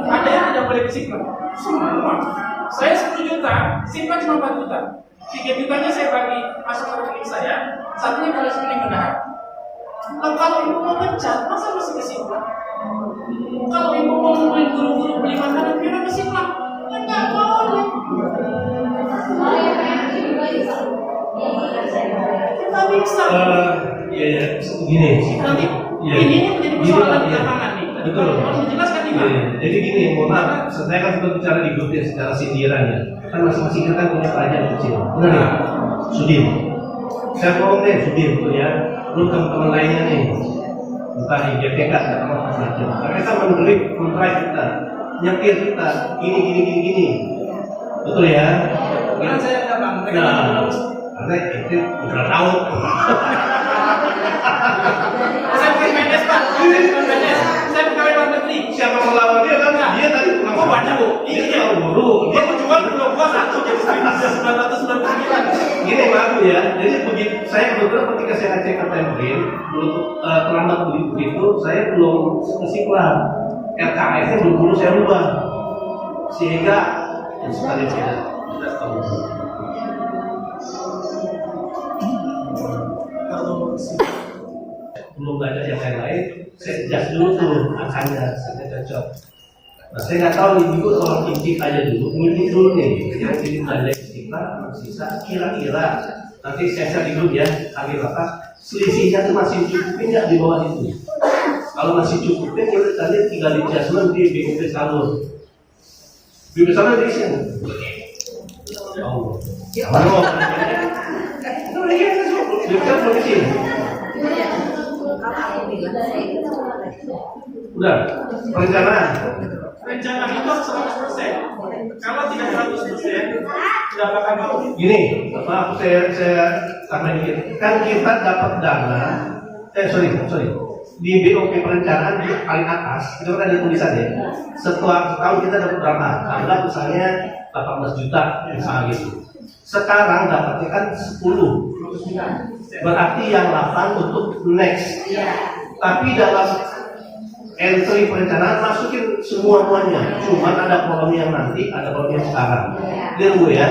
Ada yang tidak boleh disipah, semua. Saya 10 juta, sipah cuma 4 juta. 3 jutanya saya bagi masuk ke rekening saya, satunya kalau rekening bendahara. Nah, kalau ibu mau pecat, masa masih kesimpan? Kalau ibu mau nemuin guru-guru beli makanan, biar kesimpan. Ya nggak boleh. Kita bisa. Iya, begini. Nanti Iya. ini menjadi persoalan di Iya. lapangan nih. Betul. Harus menjelaskan di mana. Iya. Jadi gini, mohon maaf, saya kan sudah bicara di grup ya secara sindiran ya. Kan masing-masing kita punya kerajaan kecil. Benar ya? Sudir. Saya tolong deh Sudir tuh ya. Lu teman-teman lainnya nih. Entah di GPK atau macam-macam. Mereka memberi kontrak kita, nyetir kita, gini. Betul ya? Kan saya nggak bang. Nah, karena itu udah tahu. Saya bukan PNS pak. Saya bukan PNS. Saya pegawai luar negeri. Siapa melawan dia kan? Dia tadi tukang Oh banyak bu. Dia tahu guru. Dia menjual belum gua satu jadi 999. Gini maaf ya, jadi begitu saya kebetulan ketika saya ngecek ke Templin, terlambat begitu, saya belum kesimpulan RKS-nya belum saya rubah, sehingga sekali tidak tahu. Belum belajar yang lain-lain, saya adjust dulu tuh angkanya, saya cocok. Nah, saya nggak tahu nih, ibu kalau intip aja dulu, ngintip dulu nih, yang ini belajar istiqlal, sisa kira-kira nanti saya share di grup ya, akhir apa selisihnya tuh masih cukupin nggak di bawah itu? Kalau masih cukupin, kita tadi tinggal di adjustment di BUP salur. BUP salur di sini. Ya Allah. Ya Allah. BUP salur di sini. Udah, perencanaan. Rencana itu 100%. Kalau tidak 100%, tidak akan mau. Gini, maaf saya tambah dikit. Kan kita dapat dana, sorry. Di BOP perencanaan di paling atas, itu kan ada tulisannya. Setelah tahun kita dapat berapa? Anggap misalnya 18 juta, misalnya gitu. Sekarang dapatnya kan 10. Berarti yang 8 untuk next. Tapi dalam entry perencanaan masukin semuanya. Cuman ada kolom yang nanti, ada kolom yang sekarang. Lihat Bu ya.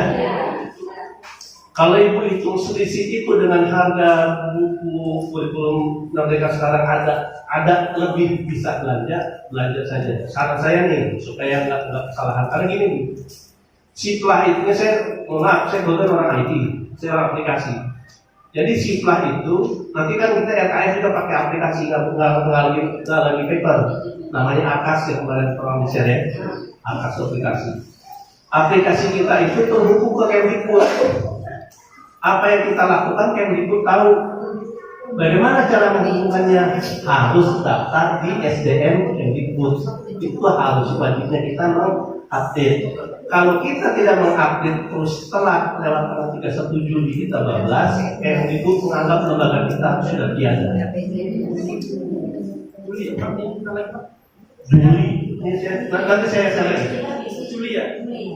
Kalau ibu hitung selisih itu dengan harga buku kurikulum merdeka sekarang ada lebih bisa belanja saja. Saran saya nih supaya nggak kesalahan. Karena gini nih, siplah itu saya maaf, saya bukan orang IT, saya orang aplikasi. Jadi siplah itu nanti kan kita RKS juga pakai aplikasi, nggak lagi paper. Namanya Akas yang kemarin pernah share ya, Akas aplikasi. Aplikasi kita itu terhubung ke Kemdikbud. Apa yang kita lakukan Kemdikbud tahu. Bagaimana cara menghubungkannya? Harus daftar di SDM Kemdikbud. Itu harus wajibnya kita mengupdate. Kalau kita tidak mengupdate terus telat lewat tanggal 31 Juli kita bablas, Kemdikbud menganggap lembaga kita sudah tiada. Juli. Nanti saya lagi. Juli ya.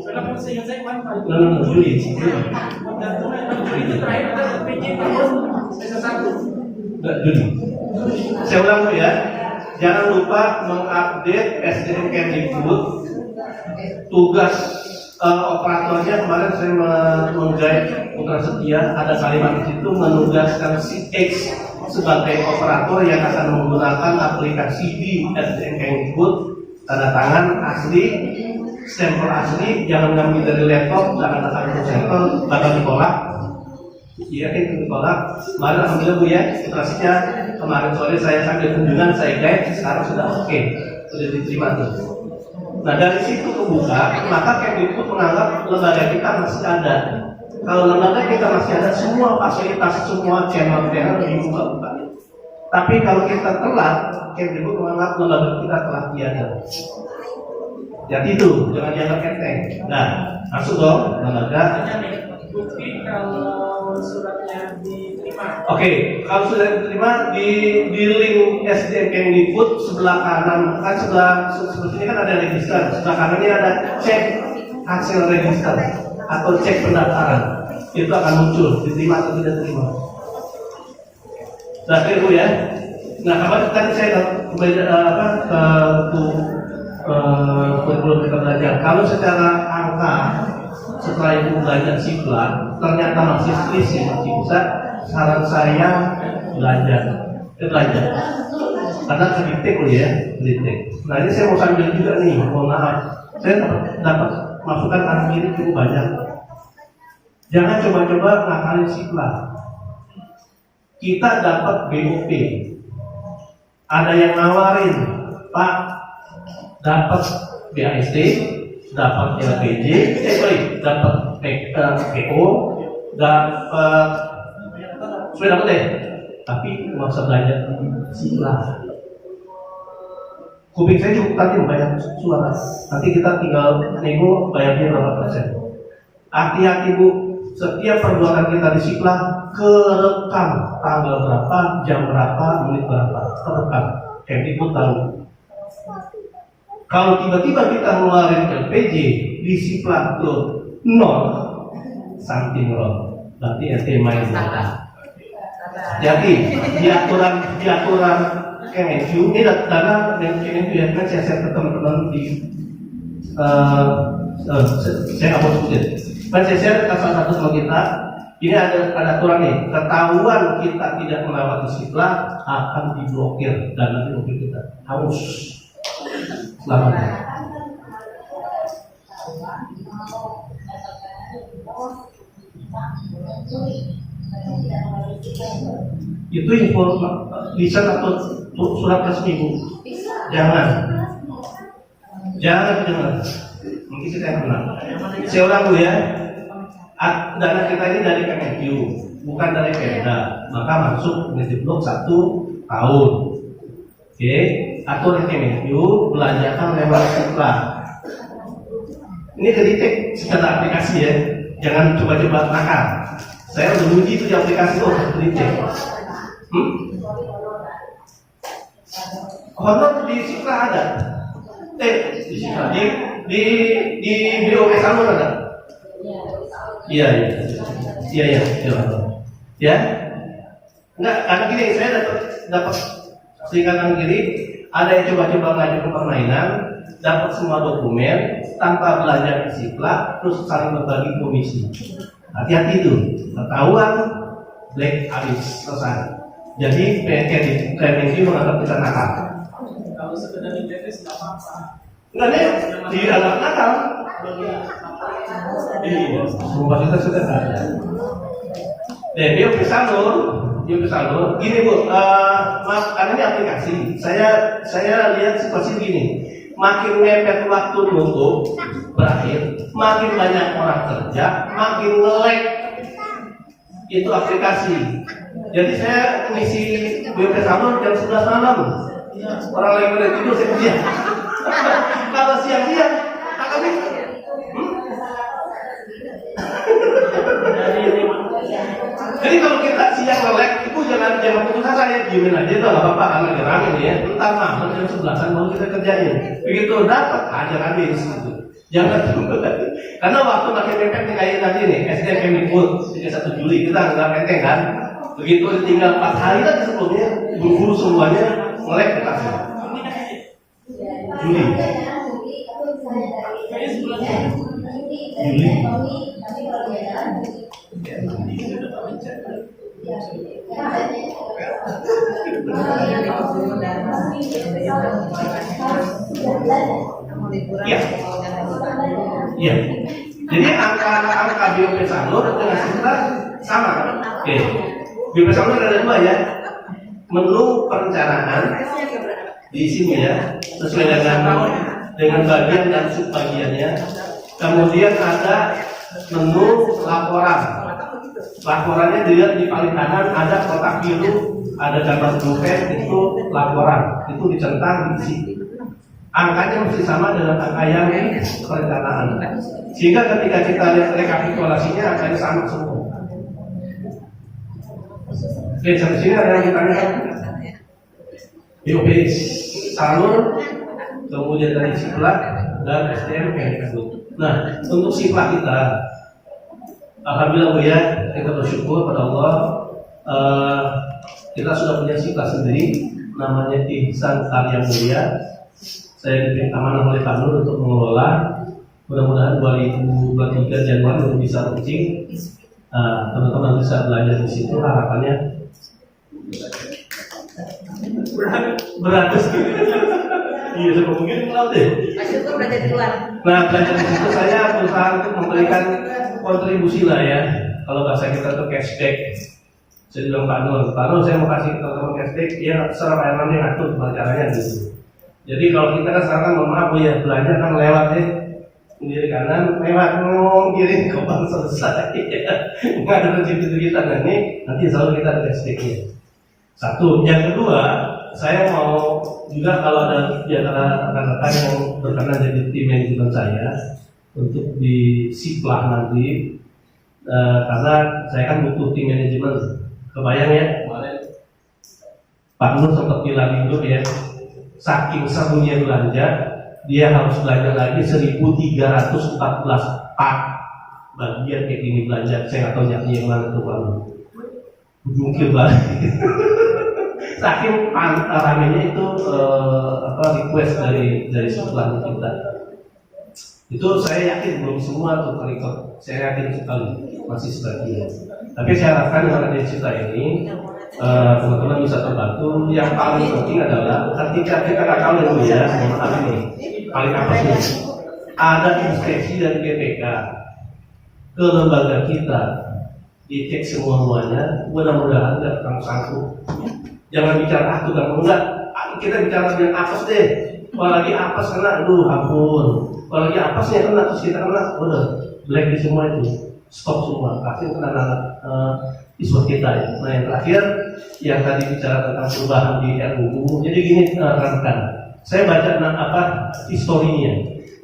Karena persaingan saya kemarin Juli. Juli itu terakhir ada PJ tahun semester 1. Enggak, Juli. Saya ulang dulu ya. Jangan lupa mengupdate SDM Kemdikbud. Tugas operatornya kemarin saya menggait Putra Setia, ada kalimat di situ menugaskan si X sebagai operator yang akan menggunakan aplikasi di SDM Kemdikbud, tanda tangan asli, stempel asli, jangan ngambil dari laptop, jangan datang ke stempel, bakal ditolak. Iya kan ditolak. Kemarin alhamdulillah Bu ya, operasinya kemarin sore saya sambil kunjungan, saya guide, sekarang sudah oke, sudah diterima tuh. Nah dari situ kebuka, maka Kemdikbud menganggap lembaga kita masih ada. Kalau lembaga kita masih ada, semua fasilitas, semua channel-channel dibuka. Tapi kalau kita telat, Kemdikbud menganggap lembaga kita telah tiada. Jadi itu, jangan dianggap enteng. Nah, masuk dong lembaga. Bukti kalau suratnya diterima. Oke, kalau sudah diterima di link SDM Kemdikbud sebelah kanan, kan seperti ini kan ada register, sebelah kanannya ada cek hasil register atau cek pendaftaran. Itu akan muncul diterima atau tidak terima. Nah, Bu ya. Nah, kemarin tadi saya kembali ke kurikulum kita belajar. Kalau secara angka setelah itu belajar sipla, ternyata masih selisih, masih bisa. Saran saya belajar. Karena kritik ya, kritik. Nah ini saya mau sambil juga nih, mohon maaf. Saya dapat masukan kanan kiri cukup banyak. Jangan coba-coba ngakalin sipla. Kita dapat BOP. Ada yang nawarin, Pak, dapat BAST, dapat LPJ, dapat PO, dapat sudah dapat deh, tapi nggak usah belajar sipla. Kuping saya cukup tadi banyak suara. Nanti kita tinggal nego bayarnya berapa persen. Hati-hati Bu, setiap perbuatan kita di sipla kerekam tanggal berapa, jam berapa, menit berapa, terekam. Kemdikbud tahu. Kalau tiba-tiba kita ngeluarin LPJ di sipla ke 0, something wrong. Berarti RT main data. Jadi di aturan Kemenq ini dana dan Kemenq ya kan saya share ke teman-teman di saya nggak mau sebutin. Kan saya share ke salah satu teman kita. Ini ada aturan nih, ketahuan kita tidak melewati sipla akan diblokir dana mobil kita harus selamanya. Itu info lisan atau surat resmi Bu. Jangan. Mungkin kita yang benar. Saya ulang Bu ya. Dana kita ini dari Kemenq, bukan dari Pemda. Maka masuk Mendikbud 1 tahun. Oke, aturan Kemenq belanjakan lewat sipla. Ini kritik secara aplikasi ya. Jangan coba-coba nakal. Saya udah uji itu di aplikasi kritik. Honor di sipla ada. Di sipla di BOP Salmon ada. Iya. Ya. Enggak, karena gini saya dapat singkatan kiri, ada yang coba-coba ngajukan permainan, dapat semua dokumen tanpa belajar di sipla, terus saling berbagi komisi. Hati-hati itu, ketahuan black habis selesai. Jadi Kemenq menganggap kita nakal. Kalau sekedar di TPS nggak apa-apa. Enggak deh, dianggap nakal. Iya, semua kita sudah ada. Dia bisa nur. Gini Bu, karena ini aplikasi. Saya lihat situasi gini. Makin mepet waktu nunggu berakhir, makin banyak orang kerja, makin nge-lag itu aplikasi. Jadi saya ngisi BOP Salmon jam 11 malam. Orang lain pada tidur saya kerja. Kalau siang-siang, akan bisa. Jadi kalau kita siang nge-lag itu jangan putus asa ya, diemin aja itu nggak apa-apa karena gerangin ya. Entar malam jam 11-an baru kita kerjain. Begitu dapat aja habis gitu. Jangan tunggu lagi. Karena waktu makin mepet nih kayak tadi nih, SDM Kemdikbud 31 Juli kita nggak enteng kan. Begitu tinggal 4 hari lagi sebelumnya, guru-guru semuanya nge-lag ke kasih. Juli. Juli. Iya. Iya. Jadi angka BOP salur dengan kita sama kan? Oke. BOP salur ada dua ya. Menu perencanaan di sini ya, sesuai dengan bagian dan subbagiannya. Kemudian ada menu laporan. Laporannya dilihat di paling kanan ada kotak biru, ada gambar dompet, itu laporan, itu dicentang di sini. Angkanya mesti sama dengan angka yang di perencanaan. Sehingga ketika kita lihat rekapitulasinya angkanya sama semua. Oke, sampai sini ada yang ditanyakan? BOP salur, kemudian dari siplak dan SDM yang disebut. Nah, untuk siplak kita, alhamdulillah Bu ya, kita bersyukur pada Allah. Kita sudah punya siplak sendiri, namanya Ihsan Karya Mulia. Saya diberi amanah oleh Pak Nur untuk mengelola. Mudah-mudahan 2023 Januari untuk bisa launching. Teman-teman bisa belajar di situ. Harapannya berat sekali. Iya, saya mungkin laut deh. Maksudku belajar di luar. Nah, belajar di situ saya berusaha untuk memberikan kontribusi lah ya. Kalau bahasa kita itu cashback. Saya bilang Pak Nur, saya mau kasih teman-teman cashback. Ya, secara Pak Herman yang ngatur caranya gitu. Jadi kalau kita kan sekarang mohon maaf Bu ya, belanja kan lewat ya. Kiri kanan, lewat kiri kapan selesai. Nggak ada rezeki kita nanti selalu kita ada cashbacknya. Satu, yang kedua, saya mau juga kalau ada di antara rekan-rekan yang berkenan jadi tim manajemen saya untuk di Siplah nanti, karena saya kan butuh tim manajemen. Kebayang ya, kemarin Pak Nur sempat bilang itu ya, saking serunya belanja, dia harus belanja lagi 1.314 pak bagian kayak gini belanja. Saya nggak tahu nyaknya yang mana tuh Pak Nur. Jungkir balik. Saking ramenya itu request dari sekolah kita. Itu saya yakin belum semua tuh record. Saya yakin sekali masih sebagian. Tapi saya harapkan dengan adanya cerita ini teman-teman bisa terbantu. Yang paling penting adalah ketika kita nggak tahu dulu ya, mohon maaf ini paling apa sih? Ada inspeksi dari BPK ke lembaga kita, dicek semuanya, mudah-mudahan nggak sanggup. Jangan bicara tukang enggak, kita bicara dengan apes deh. Kalau lagi apes kena, aduh ampun. Kalau lagi apesnya kena, terus kita kena, udah black di semua itu, stop semua. Kasih kena isu kita ya. Nah yang terakhir, yang tadi bicara tentang perubahan di RUU. Jadi gini rekan-rekan, saya baca historinya.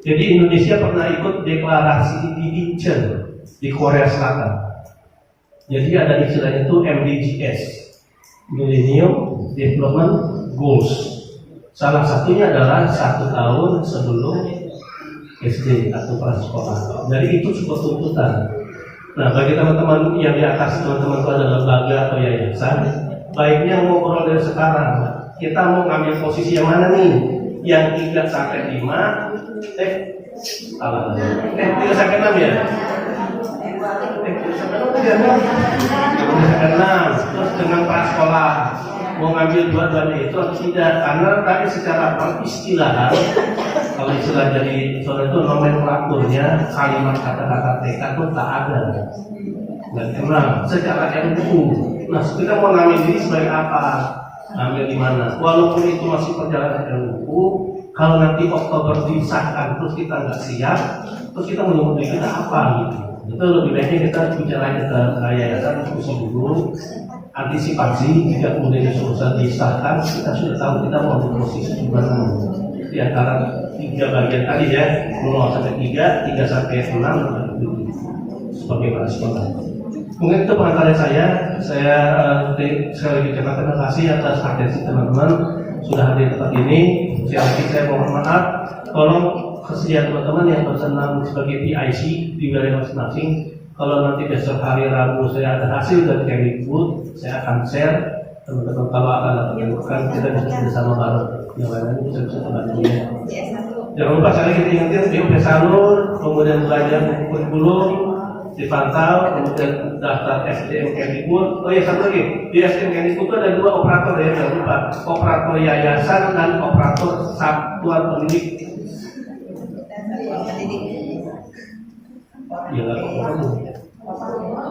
Jadi Indonesia pernah ikut deklarasi di Incheon di Korea Selatan. Jadi ada istilahnya itu MDGs, Millennium Development Goals. Salah satunya adalah 1 tahun sebelum SD atau prasekolah. Jadi itu sebuah tuntutan. Nah, bagi teman-teman yang di atas, teman-teman itu adalah lembaga atau yayasan, baiknya ngobrol dari sekarang. Kita mau ngambil posisi yang mana nih? Yang 3 sampai 5, 3 sampai 6 ya? 3 sampai 6, terus dengan prasekolah. Mau ngambil dua-duanya itu atau tidak? Karena tadi secara peristilahan, kalau istilah jadi soal itu nomenklaturnya kalimat kata-kata TK itu tak ada. Dan kenal secara RUU. Nah, kita mau ngambil diri sebagai apa? Ngambil di mana? Walaupun itu masih perjalanan RUU, kalau nanti Oktober disahkan terus kita nggak siap, terus kita mau diri kita apa gitu? Itu lebih baiknya kita bicara ke yayasan, diskusi dulu. Antisipasi jika kemudian susah disahkan, kita sudah tahu kita mau di posisi di mana di antara 3 bagian tadi ya, 0 sampai 3, 3 sampai 6 sebagai sekolah. Mungkin itu pengantarnya saya sekali lagi terima kasih atas atensi teman-teman sudah hadir di tempat ini. Sekali lagi saya mohon maaf, tolong kesediaan teman-teman yang bersenang sebagai PIC di wilayah masing-masing. Kalau nanti besok hari Rabu saya ada hasil dari Kemdikbud, saya akan share teman-teman kalau akan menentukan kita bisa bersama bareng yang lainnya bisa terbantu ya. Jangan lupa sekali kita ingetin BUP Salur, kemudian belajar kurikulum, dipantau, kemudian daftar SDM Kemdikbud. Oh iya, satu lagi, di SDM Kemdikbud itu ada 2 operator ya, jangan lupa, operator yayasan dan operator satuan pendidik. Ya nggak apa-apa.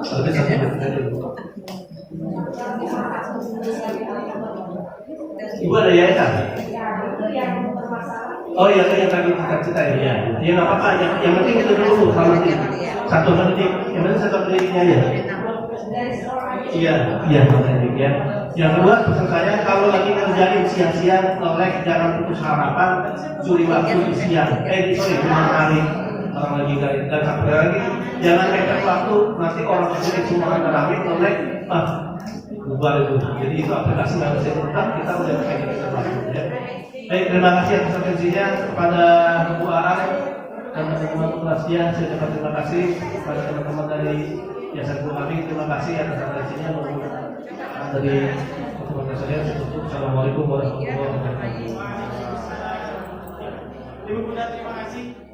Tapi satu Ibu ada yayasan? Oh iya, yang tadi kita cerita ya. Ya nggak apa-apa. Yang penting itu dulu sama satu pendidik. Yang penting satu pendidiknya ya. Iya, pendidik ya. Yang kedua pesan saya, kalau lagi kerjain siang-siang, nge-lag, jangan putus harapan, curi waktu di siang. Jangan hari orang lagi garis. Dan satu lagi, jangan mepet waktu. Nanti orang sedikit semua nge-lag, bubar itu. Jadi itu aplikasi nggak bisa tetap, kita udah pakai waktu ya. Baik, terima kasih atas atensinya kepada Bu Arang dan teman-teman penasihat. Saya ucapkan terima kasih kepada teman-teman dari Yayasan Bu Kami. Terima kasih atas atensinya dari teman-teman saya. Assalamualaikum warahmatullahi wabarakatuh. Ibu Bunda, terima kasih.